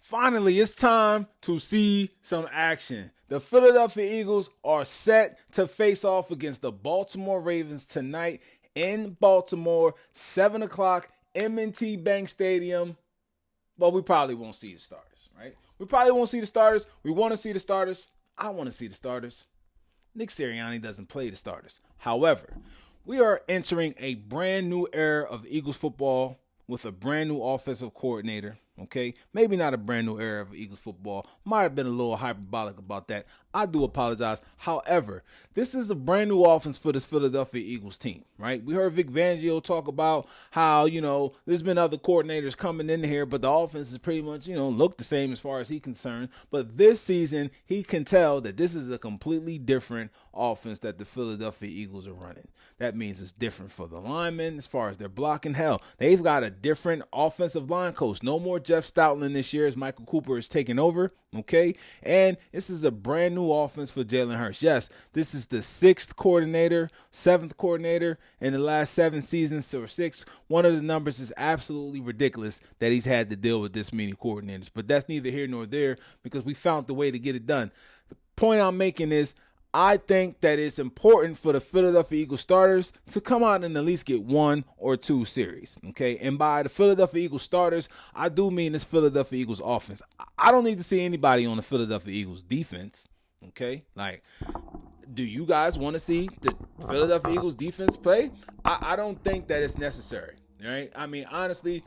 Finally, it's time to see some action. The Philadelphia Eagles are set to face off against the Baltimore Ravens tonight in Baltimore, 7 o'clock, M&T Bank Stadium. Well, we probably won't see the starters, right? We probably won't see the starters. We want to see the starters. I want to see the starters. Nick Sirianni doesn't play the starters. However, we are entering a brand new era of Eagles football with a brand new offensive coordinator. Okay, maybe not a brand new era of Eagles football. Might have been a little hyperbolic about that. I do apologize. However, this is a brand new offense for this Philadelphia Eagles team, right? We heard Vic Fangio talk about how, there's been other coordinators coming in here, but the offense is pretty much, look the same as far as he's concerned. But this season, he can tell that this is a completely different offense that the Philadelphia Eagles are running. That means it's different for the linemen as far as their blocking. Hell, they've got a different offensive line coach. No more Jeff Stoutland this year as Michael Cooper is taking over, okay? And this is a brand new offense for Jalen Hurts. Yes, this is the seventh coordinator in the last 7 seasons, or 6. One of the numbers is absolutely ridiculous that he's had to deal with this many coordinators. But that's neither here nor there because we found the way to get it done. The point I'm making is I think that it's important for the Philadelphia Eagles starters to come out and at least get 1 or 2 series, okay? And by the Philadelphia Eagles starters, I do mean this Philadelphia Eagles offense. I don't need to see anybody on the Philadelphia Eagles defense, okay? Like, do you guys want to see the Philadelphia Eagles defense play? I don't think that it's necessary. Right? I mean, honestly,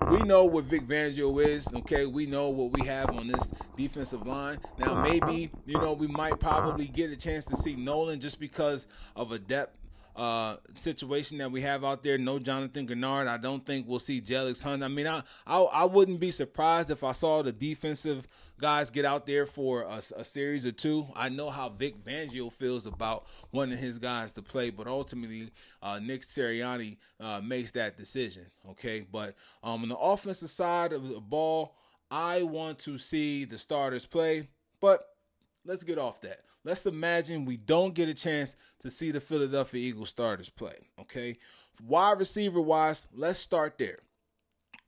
we know what Vic Fangio is, okay? We know what we have on this defensive line. Now, maybe, we might probably get a chance to see Nolan just because of a depth situation that we have out there. No Jonathan Gennard. I don't think we'll see Jelix Hunt. I mean, I wouldn't be surprised if I saw the defensive guys get out there for a series or 2. I know how Vic Fangio feels about wanting his guys to play, but ultimately Nick Sirianni makes that decision, okay? But on the offensive side of the ball, I want to see the starters play, but let's get off that. Let's imagine we don't get a chance to see the Philadelphia Eagles starters play, okay? Wide receiver-wise, let's start there,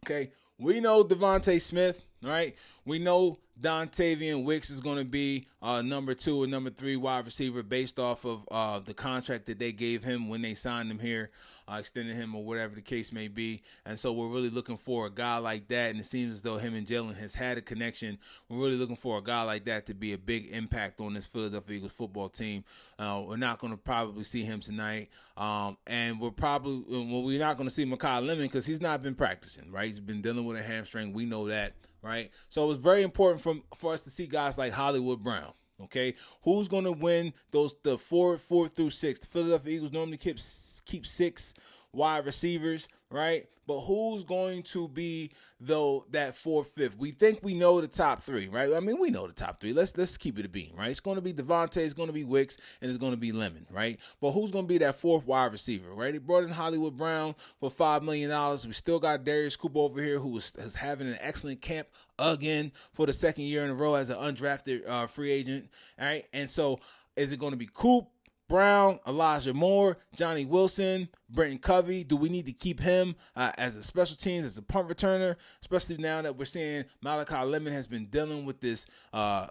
okay? We know Devontae Smith, right? We know Dontavian Wicks is going to be number 2 and number 3 wide receiver based off of the contract that they gave him when they signed him here, extended him or whatever the case may be. And so we're really looking for a guy like that, and it seems as though him and Jalen has had a connection. We're really looking for a guy like that to be a big impact on this Philadelphia Eagles football team. We're not going to probably see him tonight, and we're not going to see Mekhi Lemon because he's not been practicing, right? He's been dealing with a hamstring. We know that. Right, so it was very important for us to see guys like Hollywood Brown. Okay, who's going to win the 4 through 6? The Philadelphia Eagles normally keep 6 wide receivers, right? But who's going to be that 4th, 5th? We think we know the top 3, right? I mean, we know the top 3. Let's keep it a beam, right? It's going to be Devontae, it's going to be Wicks, and it's going to be Lemon, right? But who's going to be that 4th wide receiver, right? They brought in Hollywood Brown for $5 million. We still got Darius Cooper over here who is having an excellent camp again for the 2nd year in a row as an undrafted free agent, all right? And so is it going to be Coop, Brown, Elijah Moore, Johnny Wilson, Brenton Covey? Do we need to keep him as a special teams, as a punt returner, especially now that we're seeing Malachi Lemon has been dealing with this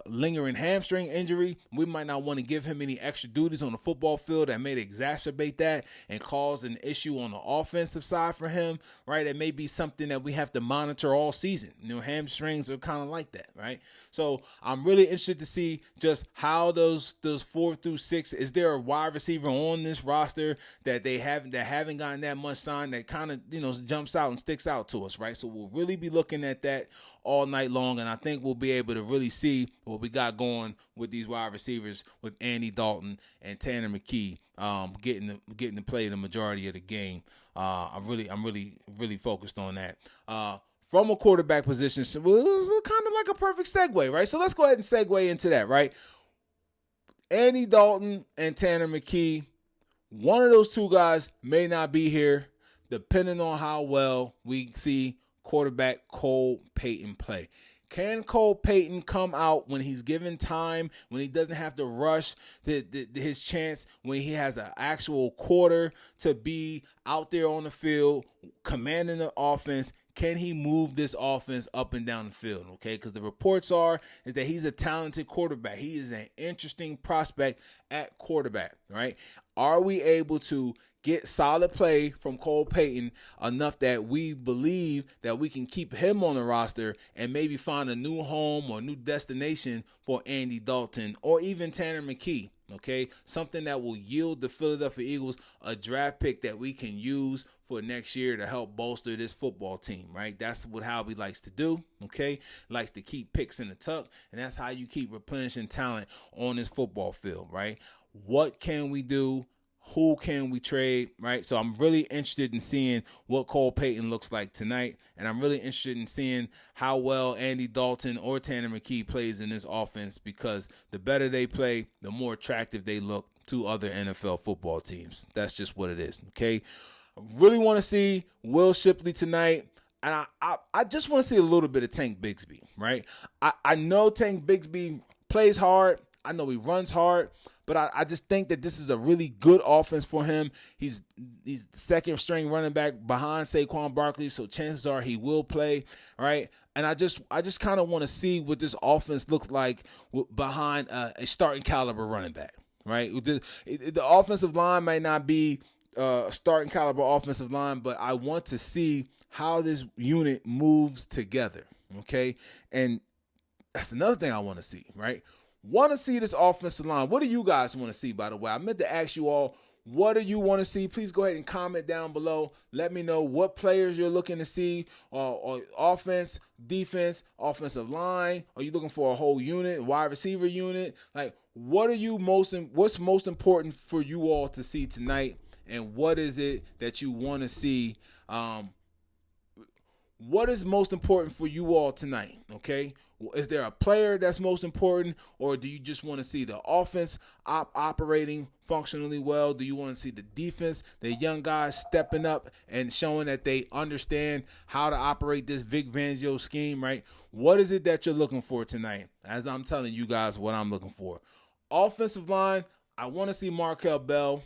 lingering hamstring injury? We might not want to give him any extra duties on the football field that may exacerbate that and cause an issue on the offensive side for him, right? It may be something that we have to monitor all season. Hamstrings are kind of like that, right? So I'm really interested to see just how those 4 through 6, is there a wide receiver on this roster that haven't gotten that much sign that kind of jumps out and sticks out to us, right? So we'll really be looking at that all night long, and I think we'll be able to really see what we got going with these wide receivers with Andy Dalton and Tanner McKee getting to play the majority of the game. I'm really focused on that. From a quarterback position, so it was kind of like a perfect segue, right? So let's go ahead and segue into that, right? Andy Dalton and Tanner McKee, one of those 2 guys may not be here, depending on how well we see quarterback Cole Payton play. Can Cole Payton come out when he's given time, when he doesn't have to rush his chance, when he has an actual quarter to be out there on the field, commanding the offense, can he move this offense up and down the field, okay? Because the reports is that he's a talented quarterback. He is an interesting prospect at quarterback, right? Are we able to get solid play from Cole Payton enough that we believe that we can keep him on the roster and maybe find a new home or new destination for Andy Dalton or even Tanner McKee, okay? Something that will yield the Philadelphia Eagles a draft pick that we can use for next year to help bolster this football team, right? That's what Hobby likes to do, okay? Likes to keep picks in the tuck, and that's how you keep replenishing talent on this football field, right? What can we do? Who can we trade, right? So I'm really interested in seeing what Cole Payton looks like tonight, and I'm really interested in seeing how well Andy Dalton or Tanner McKee plays in this offense, because the better they play, the more attractive they look to other NFL football teams. That's just what it is, okay? I really want to see Will Shipley tonight, and I just want to see a little bit of Tank Bigsby, right? I know Tank Bigsby plays hard. I know he runs hard. But I just think that this is a really good offense for him. He's second string running back behind Saquon Barkley, so chances are he will play, right? And I just kind of want to see what this offense looks like behind a starting caliber running back, right? The offensive line may not be a starting caliber offensive line, but I want to see how this unit moves together, okay? And that's another thing I want to see, right? Want to see this offensive line. What do you guys want to see, by the way? I meant to ask you all, what do you want to see? Please go ahead and comment down below. Let me know what players you're looking to see, or offense, defense, offensive line. Are you looking for a whole unit, wide receiver unit? Like, what's most important for you all to see tonight, and what is it that you want to see? What is most important for you all tonight, okay? Is there a player that's most important, or do you just want to see the offense operating functionally well? Do you want to see the defense, the young guys stepping up and showing that they understand how to operate this Vic Fangio scheme, right? What is it that you're looking for tonight? As I'm telling you guys what I'm looking for. Offensive line, I want to see Markel Bell.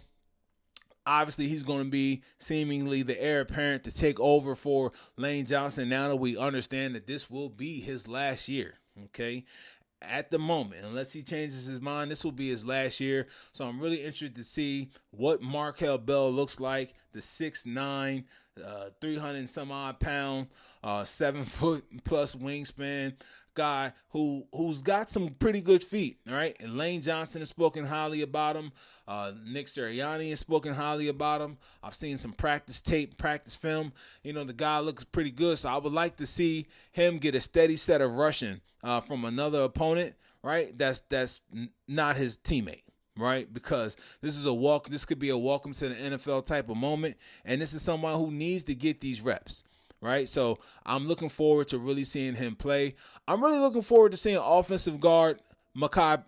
Obviously, he's going to be seemingly the heir apparent to take over for Lane Johnson now that we understand that this will be his last year, okay? At the moment, unless he changes his mind, this will be his last year. So I'm really interested to see what Markel Bell looks like, the 6'9", 300 and some odd pound, 7 foot plus wingspan guy who's got some pretty good feet, all right? And Lane Johnson has spoken highly about him. Nick Sirianni has spoken highly about him. I've seen some practice tape, practice film. You know, the guy looks pretty good, so I would like to see him get a steady set of rushing from another opponent, right? That's not his teammate, right? Because this could be a welcome to the NFL type of moment, and this is someone who needs to get these reps, right? So I'm looking forward to really seeing him play. I'm really looking forward to seeing offensive guard Makai.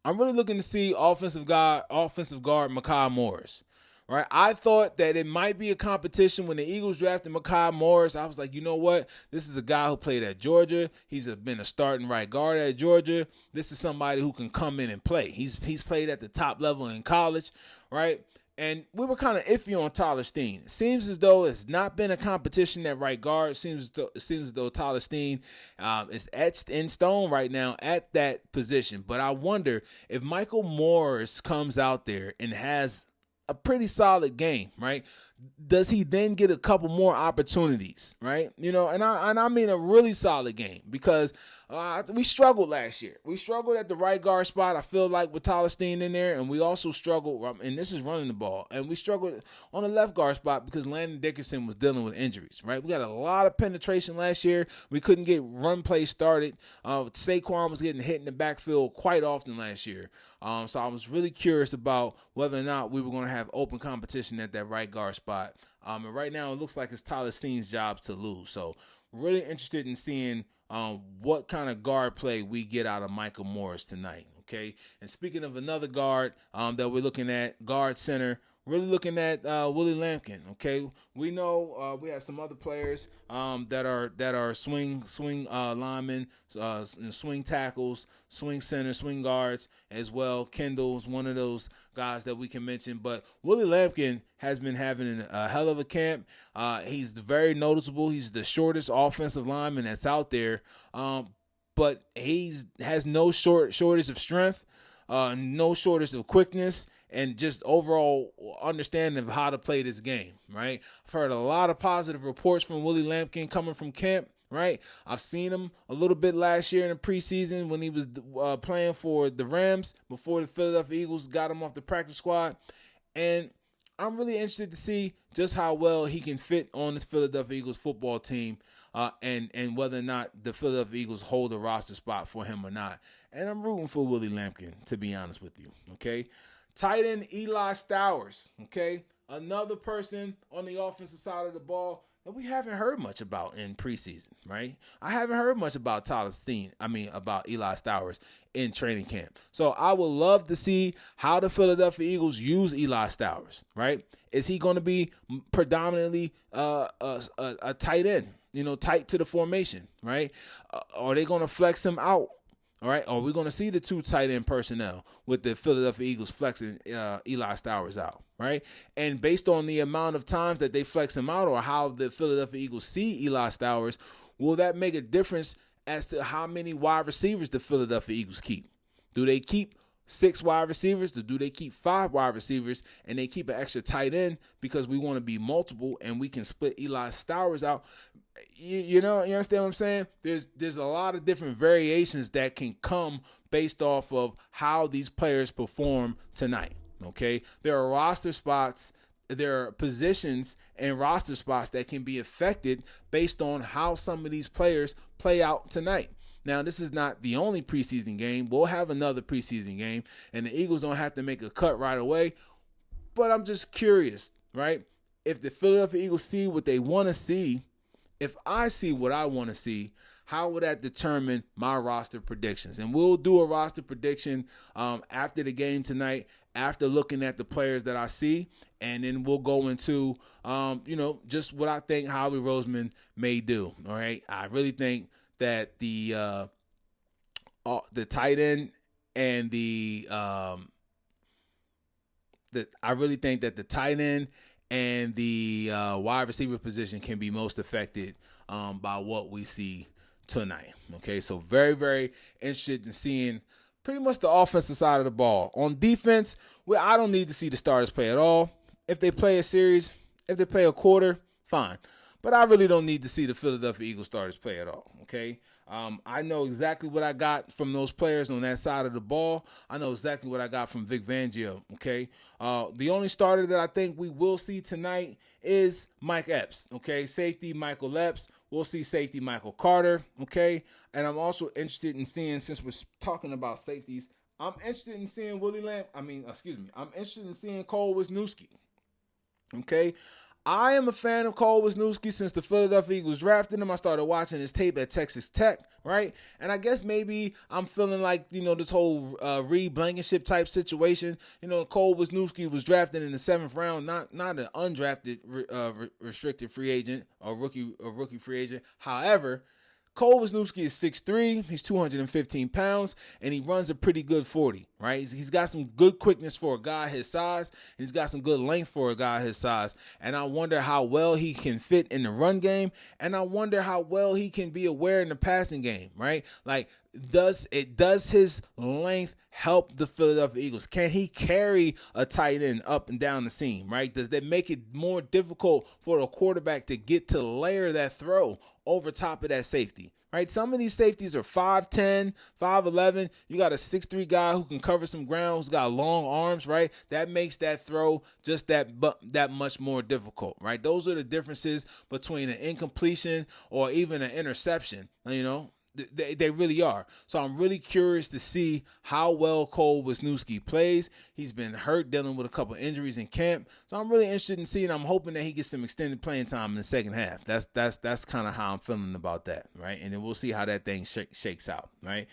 I'm really looking to see offensive guard Makai Morris. Right? I thought that it might be a competition when the Eagles drafted Makai Morris. I was like, you know what? This is a guy who played at Georgia. He's been a starting right guard at Georgia. This is somebody who can come in and play. He's played at the top level in college, right? And we were kind of iffy on Tyler Steen. It seems as though it's not been a competition at right guard. It seems as though Tyler Steen is etched in stone right now at that position. But I wonder if Michael Morris comes out there and has a pretty solid game, right? Does he then get a couple more opportunities, right? You know, and I mean a really solid game, because we struggled last year. We struggled at the right guard spot, I feel like, with Tyler Steen in there, and we also struggled, and this is running the ball, and we struggled on the left guard spot because Landon Dickerson was dealing with injuries, right? We got a lot of penetration last year. We couldn't get run play started. Saquon was getting hit in the backfield quite often last year. So I was really curious about whether or not we were going to have open competition at that right guard spot. And right now it looks like it's Tyler Steen's job to lose. So really interested in seeing what kind of guard play we get out of Michael Morris tonight, okay? And speaking of another guard that we're looking at, guard center, really looking at Willie Lampkin. Okay, we know we have some other players that are swing linemen, swing tackles, swing center, swing guards as well. Kendall's one of those guys that we can mention, but Willie Lampkin has been having a hell of a camp. He's very noticeable. He's the shortest offensive lineman that's out there, but he has no shortage of strength, no shortage of quickness, and just overall understanding of how to play this game, right? I've heard a lot of positive reports from Willie Lampkin coming from camp, right? I've seen him a little bit last year in the preseason when he was playing for the Rams before the Philadelphia Eagles got him off the practice squad. And I'm really interested to see just how well he can fit on this Philadelphia Eagles football team, and whether or not the Philadelphia Eagles hold a roster spot for him or not. And I'm rooting for Willie Lampkin, to be honest with you, okay? Tight end Eli Stowers, okay? Another person on the offensive side of the ball that we haven't heard much about in preseason, right? I haven't heard much about about Eli Stowers in training camp. So I would love to see how the Philadelphia Eagles use Eli Stowers, right? Is he going to be predominantly a tight end, tight to the formation, right? Are they going to flex him out? All right, are we going to see the two tight end personnel with the Philadelphia Eagles flexing Eli Stowers out, right? And based on the amount of times that they flex him out or how the Philadelphia Eagles see Eli Stowers, will that make a difference as to how many wide receivers the Philadelphia Eagles keep? Do they keep 6 wide receivers? Or do they keep 5 wide receivers and they keep an extra tight end because we want to be multiple and we can split Eli Stowers out? You understand what I'm saying? There's a lot of different variations that can come based off of how these players perform tonight, okay? There are roster spots, there are positions and roster spots that can be affected based on how some of these players play out tonight. Now, this is not the only preseason game. We'll have another preseason game, and the Eagles don't have to make a cut right away. But I'm just curious, right? If the Philadelphia Eagles see what they want to see, if I see what I want to see, how would that determine my roster predictions? And we'll do a roster prediction after the game tonight, after looking at the players that I see, and then we'll go into, just what I think Howie Roseman may do. All right, I really think that the tight end and the wide receiver position can be most affected by what we see tonight. Okay, so very, very interested in seeing pretty much the offensive side of the ball. On defense, I don't need to see the starters play at all. If they play a series, if they play a quarter, fine. But I really don't need to see the Philadelphia Eagles starters play at all, okay? I know exactly what I got from those players on that side of the ball. I know exactly what I got from Vic Fangio, okay? The only starter that I think we will see tonight is Mike Epps, okay? Safety Michael Epps. We'll see safety Michael Carter, okay? And I'm also interested in seeing, since we're talking about safeties, I'm interested in seeing I'm interested in seeing Cole Wisniewski, okay? I am a fan of Cole Wisniewski since the Philadelphia Eagles drafted him. I started watching his tape at Texas Tech, right? And I guess maybe I'm feeling like, this whole Reed Blankenship type situation. Cole Wisniewski was drafted in the 7th round, not an undrafted restricted free agent or rookie free agent. However, Cole Wisniewski is 6'3", he's 215 pounds, and he runs a pretty good 40, right? He's got some good quickness for a guy his size, and he's got some good length for a guy his size, and I wonder how well he can fit in the run game, and I wonder how well he can be aware in the passing game, right? Like, does his length help the Philadelphia Eagles? Can he carry a tight end up and down the seam, right? Does that make it more difficult for a quarterback to get to layer that throw over top of that safety, right? Some of these safeties are 5'10", 5'11". You got a 6'3" guy who can cover some ground, who's got long arms, right? That makes that throw just that much more difficult, right? Those are the differences between an incompletion or even an interception, They really are. So I'm really curious to see how well Cole Wisniewski plays. He's been hurt, dealing with a couple injuries in camp. So I'm really interested in seeing. I'm hoping that he gets some extended playing time in the second half. That's kind of how I'm feeling about that, right? And then we'll see how that thing shakes out, right?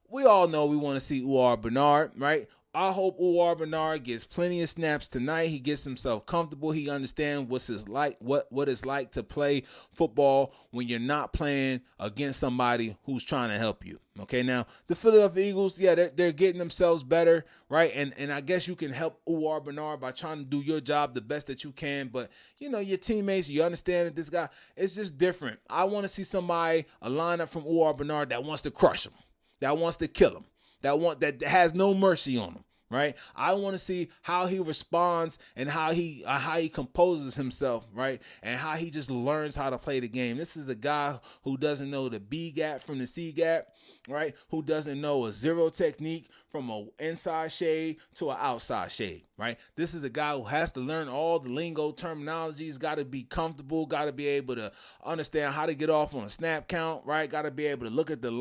We all know we want to see Uar Bernard, right? I hope Uwar Bernard gets plenty of snaps tonight. He gets himself comfortable. He understands what it's like to play football when you're not playing against somebody who's trying to help you. Okay, now the Philadelphia Eagles, yeah, they're getting themselves better, right? And I guess you can help Uwar Bernard by trying to do your job the best that you can. But your teammates, you understand that this guy, it's just different. I want to see somebody, a lineup from Uwar Bernard that wants to crush him, that wants to kill him, that has no mercy on him. Right, I want to see how he responds and how he composes himself, right, and how he just learns how to play the game. This is a guy who doesn't know the B gap from the C gap, right? Who doesn't know a zero technique from an inside shade to an outside shade, right? This is a guy who has to learn all the lingo terminologies, got to be comfortable, got to be able to understand how to get off on a snap count, right? Got to be able to look at the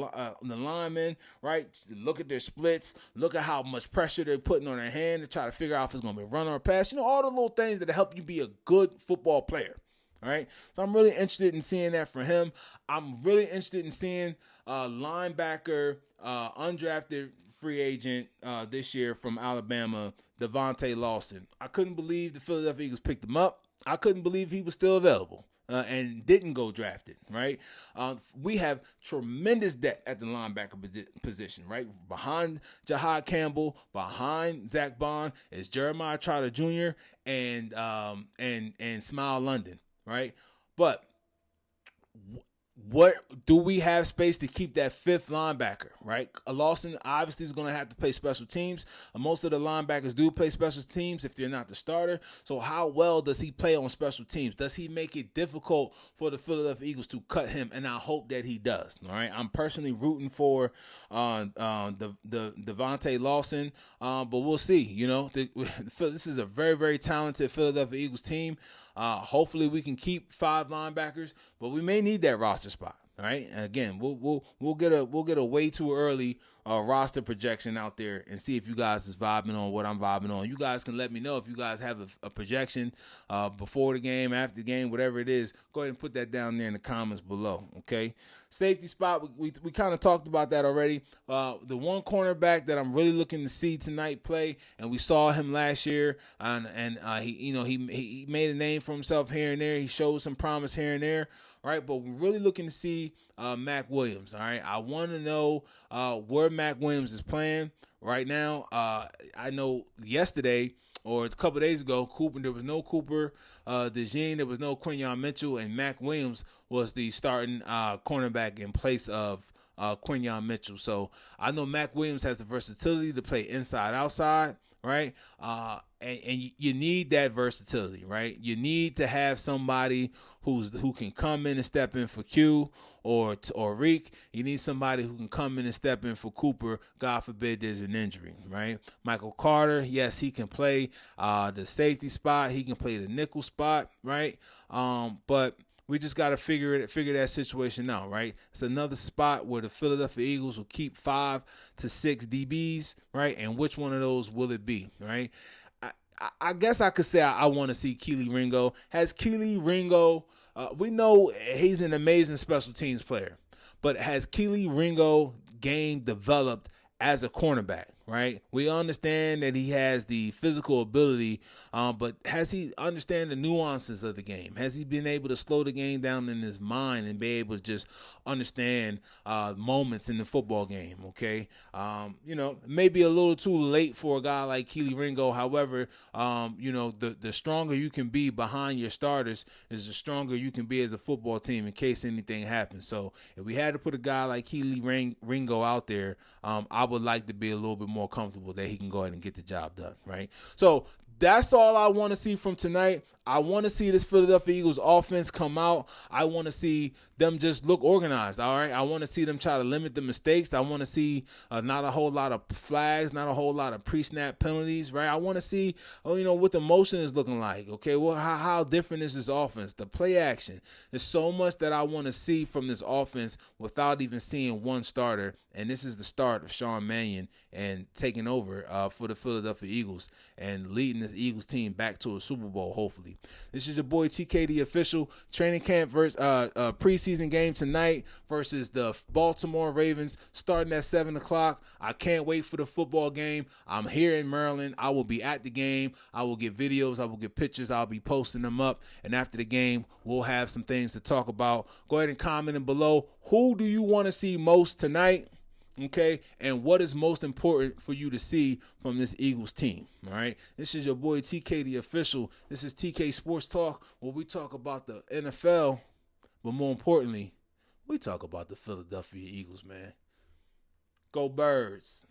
linemen, right? Look at their splits, look at how much pressure they're putting on their hand to try to figure out if it's going to be a run or a pass. All the little things that help you be a good football player, all right? So I'm really interested in seeing that from him. I'm really interested in seeing linebacker, undrafted free agent this year from Alabama, Devontae Lawson. I couldn't believe the Philadelphia Eagles picked him up. I couldn't believe he was still available and didn't go drafted, right? We have tremendous depth at the linebacker position, right? Behind Jahad Campbell, behind Zach Bond is Jeremiah Trotter Jr. and Smile London, right? But what do we have space to keep that fifth linebacker, right? Lawson obviously is going to have to play special teams. Most of the linebackers do play special teams if they're not the starter. So how well does he play on special teams? Does he make it difficult for the Philadelphia Eagles to cut him? And I hope that he does. All right. I'm personally rooting for the Devontae Lawson, but we'll see. This is a very, very talented Philadelphia Eagles team. Hopefully we can keep 5 linebackers, but we may need that roster spot. All right. And again, we'll get a way too early roster projection out there and see if you guys is vibing on what I'm vibing on. You guys can let me know if you guys have a projection before the game, after the game, whatever it is. Go ahead and put that down there in the comments below. Okay. Safety spot, we kind of talked about that already. The one cornerback that I'm really looking to see tonight play, and we saw him last year, and he made a name for himself here and there. He showed some promise here and there, right? But we're really looking to see Mac Williams. All right, I want to know where Mac Williams is playing right now. I know yesterday or a couple days ago, there was no Cooper DeJean, there was no Quinyon Mitchell, and Mac Williams was the starting cornerback in place of Quinyon Mitchell. So I know Mac Williams has the versatility to play inside, outside, right? And you need that versatility, right? You need to have somebody who can come in and step in for Q or Reek. You need somebody who can come in and step in for Cooper. God forbid there's an injury, right? Michael Carter, yes, he can play the safety spot. He can play the nickel spot, right? But we just got to figure that situation out, right? It's another spot where the Philadelphia Eagles will keep 5 to 6 DBs, right? And which one of those will it be, right? I guess I could say I want to see Kelee Ringo. Has Kelee Ringo, we know he's an amazing special teams player, but has Kelee Ringo game developed as a cornerback, right? We understand that he has the physical ability, but has he understand the nuances of the game? Has he been able to slow the game down in his mind and be able to just understand moments in the football game, okay? Maybe a little too late for a guy like Kelee Ringo. However, the stronger you can be behind your starters is the stronger you can be as a football team in case anything happens. So if we had to put a guy like Kelee Ringo out there, I would like to be a little bit more comfortable that he can go ahead and get the job done, right? So that's all I want to see from tonight. I want to see this Philadelphia Eagles offense come out. I want to see them just look organized, all right? I want to see them try to limit the mistakes. I want to see not a whole lot of flags, not a whole lot of pre-snap penalties, right? I want to see, what the motion is looking like, okay? Well, how different is this offense? The play action. There's so much that I want to see from this offense without even seeing one starter, and this is the start of Sean Mannion and taking over for the Philadelphia Eagles and leading this Eagles team back to a Super Bowl, hopefully. Saturday. This is your boy TK, the official. Training camp versus preseason game tonight versus the Baltimore Ravens, starting at 7 o'clock. I can't wait for the football game. I'm here in Maryland. I will be at the game. I will get videos. I will get pictures. I'll be posting them up. And after the game, we'll have some things to talk about. Go ahead and comment in below. Who do you want to see most tonight? Okay, and what is most important for you to see from this Eagles team? All right, this is your boy TK, the official. This is TK Sports Talk, where we talk about the NFL, but more importantly, we talk about the Philadelphia Eagles, man. Go Birds.